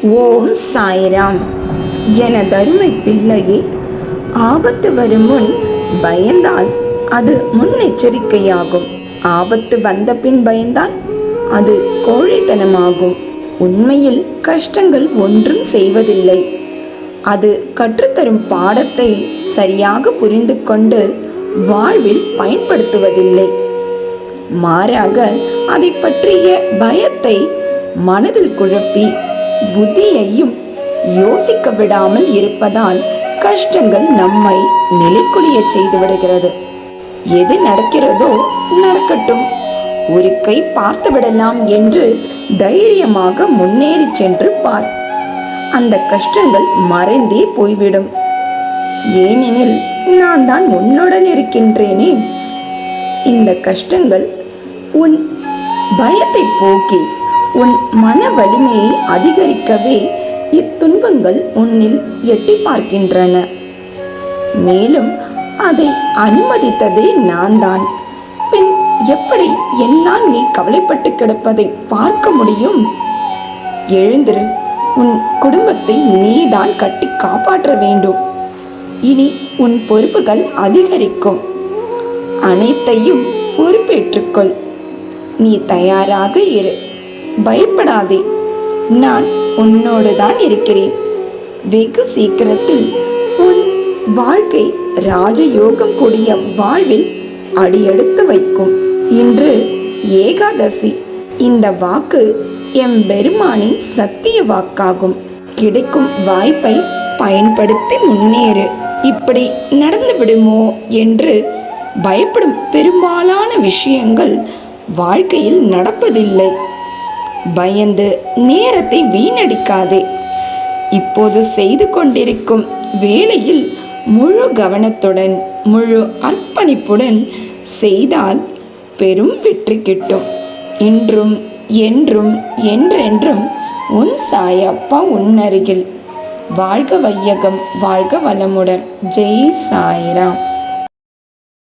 ஓம் சாய்ராம். எனதருமை பிள்ளையே, ஆபத்து வரும் முன் பயந்தால் அது முன்னெச்சரிக்கையாகும். ஆபத்து வந்த பின் பயந்தால் அது கோழைத்தனமாகும். உண்மையில் கஷ்டங்கள் ஒன்றும் செய்வதில்லை. அது கற்றுத்தரும் பாடத்தை சரியாக புரிந்து கொண்டு வாழ்வில் பயன்படுத்துவதில்லை. மாறாக அதை பற்றிய பயத்தை மனதில் குழப்பி புத்தியையும் யோசிக்க விடாமல் இருப்பதால் கஷ்டங்கள் நம்மை நிலைக்குலிய செய்து விடுகிறது. எது நடக்கிறதோ நடக்கட்டும், ஒரு கை பார்த்து விடலாம் என்று தைரியமாக முன்னேறி சென்று பார். அந்த கஷ்டங்கள் மறைந்தே போய்விடும். ஏனெனில் நான் தான் உன்னுடன் இருக்கின்றேனே. இந்த கஷ்டங்கள் உன் பயத்தை போக்கி உன் மன வலிமையை அதிகரிக்கவே இத்துன்பங்கள் உன்னில் எட்டி பார்க்கின்றன. மேலும் அதை அனுமதித்ததே நான் தான். பின் எப்படி என்னால் நீ கவலைப்பட்டு கிடப்பதை பார்க்க முடியும்? எழுந்திரு. உன் குடும்பத்தை நீதான் கட்டி காப்பாற்ற வேண்டும். இனி உன் பொறுப்புகள் அதிகரிக்கும். அனைத்தையும் பொறுப்பேற்றுக்கொள். நீ தயாராக இரு. பயப்படாதே. நான் உன்னோடு தான் இருக்கிறேன். வெகு சீக்கிரத்தில் உன் வாழ்க்கை ராஜயோகம் கூடிய வாழ்வில் அடியெடுத்து வைக்கும். இன்று ஏகாதசி. இந்த வாக்கு எம்பெருமானின் சத்திய வாக்காகும். கிடைக்கும் வாய்ப்பை பயன்படுத்தி முன்னேறு. இப்படி நடந்து விடுமோ என்று பயப்படும் பெரும்பாலான விஷயங்கள் வாழ்க்கையில் நடப்பதில்லை. பயந்து நேரத்தை வீணடிக்காதே. இப்போது செய்து கொண்டிருக்கும் வேளையில் முழு கவனத்துடன் முழு அர்ப்பணிப்புடன் செய்தால் பெரும் வெற்றி கிட்டும். இன்றும் என்றும் என்றென்றும் உன் சாயப்பா உன்னருகில். வாழ்க வையகம், வாழ்க வளமுடன். ஜெய் சாய்ராம்.